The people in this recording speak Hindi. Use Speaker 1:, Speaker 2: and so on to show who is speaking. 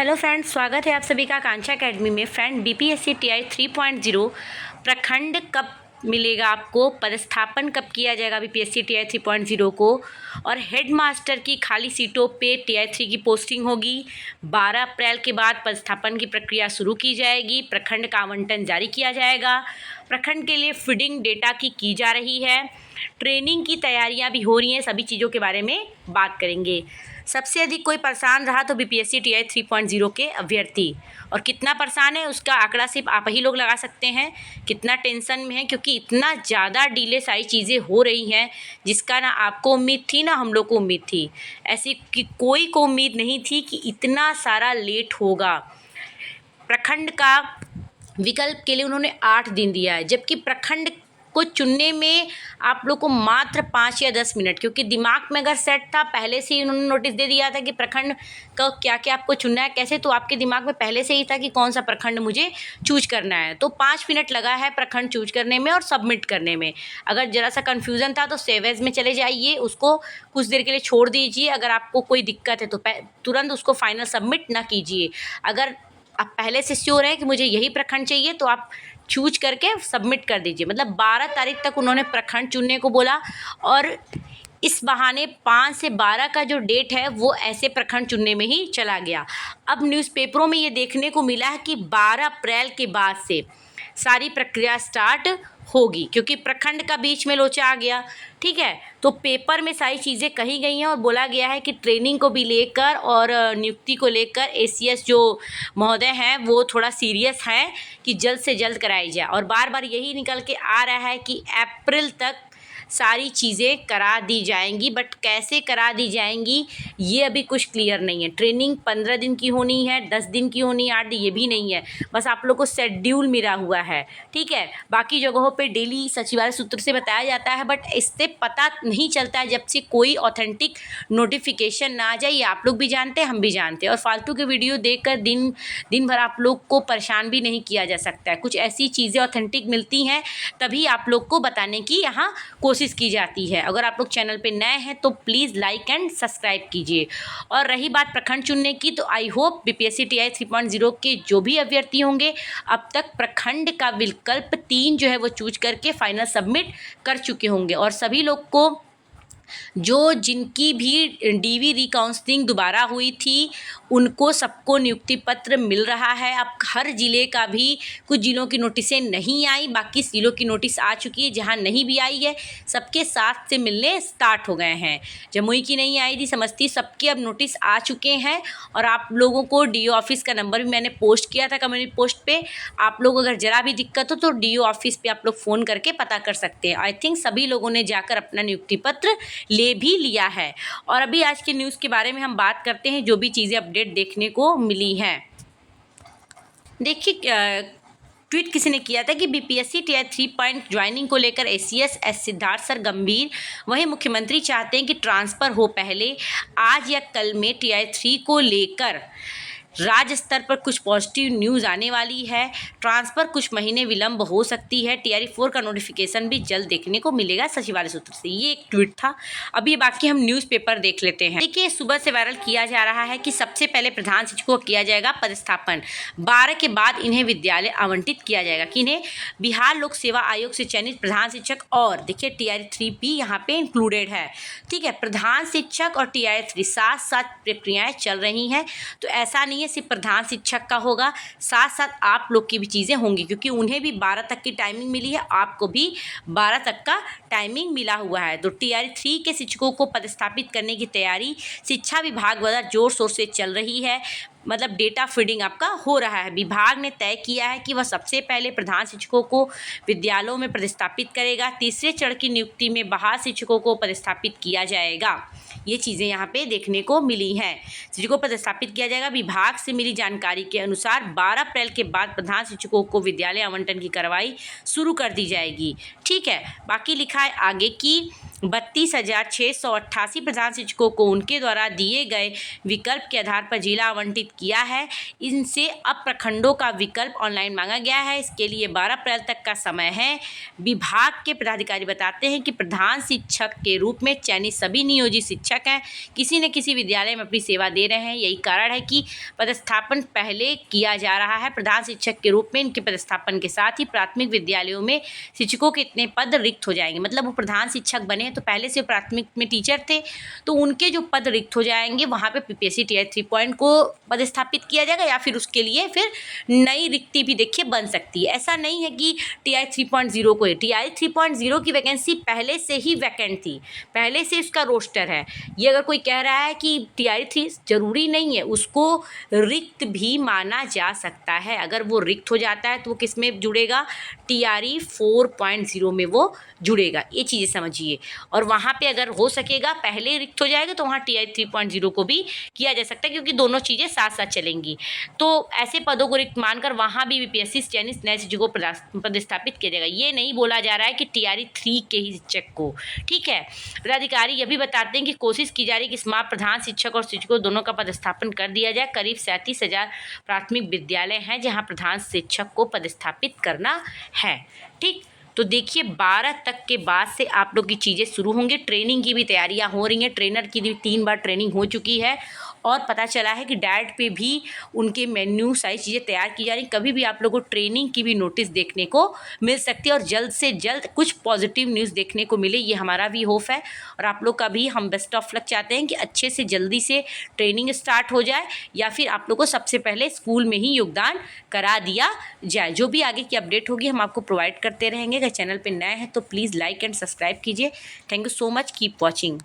Speaker 1: हेलो फ्रेंड्स, स्वागत है आप सभी का आकांक्षा एकेडमी में। फ्रेंड, बीपीएससी टीआई 3.0 प्रखंड कब मिलेगा आपको, पदस्थापन कब किया जाएगा बीपीएससी टीआई 3.0 को, और हेड मास्टर की खाली सीटों पे टीआई 3 की पोस्टिंग होगी। 12 अप्रैल के बाद पदस्थापन की प्रक्रिया शुरू की जाएगी। प्रखंड का आवंटन जारी किया जाएगा। प्रखंड के लिए फीडिंग डेटा की जा रही है। ट्रेनिंग की तैयारियां भी हो रही हैं। सभी चीज़ों के बारे में बात करेंगे। सबसे अधिक कोई परेशान रहा तो बीपीएससी टीआई 3.0 के अभ्यर्थी, और कितना परेशान है उसका आंकड़ा सिर्फ आप ही लोग लगा सकते हैं। कितना टेंशन में है, क्योंकि इतना ज़्यादा डिले सारी चीज़ें हो रही हैं जिसका ना आपको उम्मीद थी ना हम लोग को उम्मीद थी। ऐसी कि कोई को उम्मीद नहीं थी कि इतना सारा लेट होगा। प्रखंड का विकल्प के लिए उन्होंने 8 दिन दिया है, जबकि प्रखंड को चुनने में आप लोग को मात्र 5 या 10 मिनट, क्योंकि दिमाग में अगर सेट था, पहले से ही उन्होंने नोटिस दे दिया था कि प्रखंड का क्या क्या आपको चुनना है कैसे, तो आपके दिमाग में पहले से ही था कि कौन सा प्रखंड मुझे चूज करना है। तो 5 मिनट लगा है प्रखंड चूज करने में और सबमिट करने में। अगर ज़रा सा कन्फ्यूज़न था तो सेव एज में चले जाइए, उसको कुछ देर के लिए छोड़ दीजिए। अगर आपको कोई दिक्कत है तो तुरंत उसको फाइनल सबमिट ना कीजिए। अगर आप पहले से श्योर है कि मुझे यही प्रखंड चाहिए तो आप चूज करके सबमिट कर दीजिए। मतलब 12 तारीख तक उन्होंने प्रखंड चुनने को बोला, और इस बहाने 5 से 12 का जो डेट है वो ऐसे प्रखंड चुनने में ही चला गया। अब न्यूज़पेपरों में ये देखने को मिला है कि 12 अप्रैल के बाद से सारी प्रक्रिया स्टार्ट होगी, क्योंकि प्रखंड का बीच में लोचा आ गया। ठीक है, तो पेपर में सारी चीज़ें कही गई हैं और बोला गया है कि ट्रेनिंग को भी लेकर और नियुक्ति को लेकर एसीएस जो महोदय हैं वो थोड़ा सीरियस हैं कि जल्द से जल्द कराई जाए। और बार बार यही निकल के आ रहा है कि अप्रैल तक सारी चीज़ें करा दी जाएंगी, बट कैसे करा दी जाएंगी ये अभी कुछ क्लियर नहीं है। ट्रेनिंग 15 दिन की होनी है, 10 दिन की होनी है, 8 दिन, ये भी नहीं है। बस आप लोग को शेड्यूल मिला हुआ है। ठीक है, बाकी जगहों पे डेली सचिवालय सूत्र से बताया जाता है, बट इससे पता नहीं चलता है जब से कोई ऑथेंटिक नोटिफिकेशन ना आ जाए। ये आप लोग भी जानते हैं, हम भी जानते हैं। और फालतू के वीडियो देखकर दिन भर आप लोग को परेशान भी नहीं किया जा सकता है। कुछ ऐसी चीज़ें ऑथेंटिक मिलती हैं तभी आप लोग को बताने की यहाँ कोशिश की जाती है। अगर आप लोग चैनल पे नए हैं तो प्लीज़ लाइक एंड सब्सक्राइब कीजिए। और रही बात प्रखंड चुनने की, तो आई होप बीपीएससी टीआई 3.0 के जो भी अभ्यर्थी होंगे अब तक प्रखंड का विकल्प 3 जो है वो चूज करके फाइनल सबमिट कर चुके होंगे। और सभी लोग को जो जिनकी भी डीवी रिकाउंसलिंग दोबारा हुई थी उनको सबको नियुक्ति पत्र मिल रहा है। अब हर ज़िले का भी, कुछ ज़िलों की नोटिसें नहीं आई, बाकी ज़िलों की नोटिस आ चुकी है। जहां नहीं भी आई है सबके साथ से मिलने स्टार्ट हो गए हैं। जमुई की नहीं आई थी, समस्ती, सबके अब नोटिस आ चुके हैं। और आप लोगों को डीओ ऑफिस का नंबर भी मैंने पोस्ट किया था कम्युनिटी पोस्ट पे। आप लोग अगर ज़रा भी दिक्कत हो तो डीओ ऑफिस पे आप लोग फ़ोन करके पता कर सकते हैं। आई थिंक सभी लोगों ने जाकर अपना नियुक्ति पत्र ले भी लिया है। और अभी आज के न्यूज़ के बारे में हम बात करते हैं, जो भी चीज़ें अपडेट देखने को मिली हैं। देखिए, ट्वीट किसी ने किया था कि बीपीएससी टीआई 3 ज्वाइनिंग को लेकर एसीएस सिद्धार्थ सर गंभीर, वहीं मुख्यमंत्री चाहते हैं कि ट्रांसफ़र हो पहले आज या कल में टीआई 3 को लेकर राज्य स्तर पर कुछ पॉजिटिव न्यूज़ आने वाली है। ट्रांसफ़र कुछ महीने विलंब हो सकती है। टीआई 4 का नोटिफिकेशन भी जल्द देखने को मिलेगा सचिवालय सूत्र से। ये एक ट्वीट था। अभी बाकी हम न्यूज़पेपर देख लेते हैं। देखिए, सुबह से वायरल किया जा रहा है कि सबसे पहले प्रधान शिक्षकों को किया जाएगा पदस्थापन। 12 के बाद इन्हें विद्यालय आवंटित किया जाएगा। किन्हें? बिहार लोक सेवा आयोग से चयनित प्रधान शिक्षक, और देखिए टीआई 3 भी यहाँ पे इंक्लूडेड है। ठीक है, प्रधान शिक्षक और टीआई 3 साथ साथ प्रक्रियाएँ चल रही हैं। तो ऐसा नहीं सिर्फ प्रधान शिक्षक का होगा, साथ साथ आप लोग की भी चीज़ें होंगी, क्योंकि उन्हें भी 12 तक की टाइमिंग मिली है, आपको भी 12 तक का टाइमिंग मिला हुआ है। तो टीआई 3 के शिक्षकों को पदस्थापित करने की तैयारी शिक्षा विभाग द्वारा जोर शोर से चल रही है। मतलब डेटा फीडिंग आपका हो रहा है। विभाग ने तय किया है कि वह सबसे पहले प्रधान शिक्षकों को विद्यालयों में पदस्थापित करेगा। तीसरे चरण की नियुक्ति में बाहर शिक्षकों को पदस्थापित किया जाएगा। ये चीज़ें यहाँ पे देखने को मिली हैं। शिक्षकों को पदस्थापित किया जाएगा। विभाग से मिली जानकारी के अनुसार 12 अप्रैल के बाद प्रधान शिक्षकों को विद्यालय आवंटन की कार्रवाई शुरू कर दी जाएगी। ठीक है, बाकी लिखा है आगे की 32,688 प्रधान शिक्षकों को उनके द्वारा दिए गए विकल्प के आधार पर जिला आवंटित किया है। इनसे अब प्रखंडों का विकल्प ऑनलाइन मांगा गया है। इसके लिए 12 अप्रैल तक का समय है। विभाग के पदाधिकारी बताते हैं कि प्रधान शिक्षक के रूप में चयनित सभी नियोजित शिक्षक हैं, किसी न किसी विद्यालय में अपनी सेवा दे रहे हैं। यही कारण है कि पदस्थापन पहले किया जा रहा है। प्रधान शिक्षक के रूप में इनके पदस्थापन के साथ ही प्राथमिक विद्यालयों में शिक्षकों के इतने पद रिक्त हो जाएंगे। मतलब वो प्रधान शिक्षक बने तो पहले से प्राथमिक में टीचर थे, तो उनके जो पद रिक्त हो जाएंगे वहाँ पे पीपीएससी टीआई 3 को पदस्थापित किया जाएगा, या फिर उसके लिए फिर नई रिक्ति भी देखिए बन सकती है। ऐसा नहीं है कि टीआई 3.0 को है, टीआई 3.0 की वैकेंसी पहले से ही वैकेंट थी, पहले से उसका रोस्टर है। ये अगर कोई कह रहा है कि टीआई 3 जरूरी नहीं है, उसको रिक्त भी माना जा सकता है। अगर वो रिक्त हो जाता है तो वो किस में जुड़ेगा, टीआरई 4.0 में वो जुड़ेगा। ये चीज़ें समझिए। और वहाँ पे अगर हो सकेगा पहले रिक्त हो जाएगा तो वहाँ टीआई 3.0 को भी किया जा सकता है, क्योंकि दोनों चीज़ें साथ साथ चलेंगी। तो ऐसे पदों को रिक्त मानकर वहाँ भी बीपीएससी चयनित नए शिक्षकों को पदस्थापित किया जाएगा। ये नहीं बोला जा रहा है कि टीआरई 3 के ही शिक्षक को, ठीक है। पदाधिकारी यह भी बताते हैं कि कोशिश की जा रही है कि समाप्त प्रधान शिक्षक और शिक्षकों दोनों का पदस्थापन कर दिया जाए। करीब 37,000 प्राथमिक विद्यालय हैं जहाँ प्रधान शिक्षक को पदस्थापित करना है, ठीक। तो देखिए 12 तक के बाद से आप लोग की चीज़ें शुरू होंगी। ट्रेनिंग की भी तैयारियां हो रही हैं, ट्रेनर की भी 3 बार ट्रेनिंग हो चुकी है और पता चला है कि डाइट पे भी उनके मेन्यू सारी चीज़ें तैयार की जा रही। कभी भी आप लोगों को ट्रेनिंग की भी नोटिस देखने को मिल सकती है और जल्द से जल्द कुछ पॉजिटिव न्यूज़ देखने को मिले, ये हमारा भी होप है। और आप लोग का भी हम बेस्ट ऑफ लक चाहते हैं कि अच्छे से जल्दी से ट्रेनिंग स्टार्ट हो जाए, या फिर आप लोग को सबसे पहले स्कूल में ही योगदान करा दिया जाए। जो भी आगे की अपडेट होगी हम आपको प्रोवाइड करते रहेंगे। अगर चैनल पर नए हैं तो प्लीज़ लाइक एंड सब्सक्राइब कीजिए। Thank you so much, keep watching.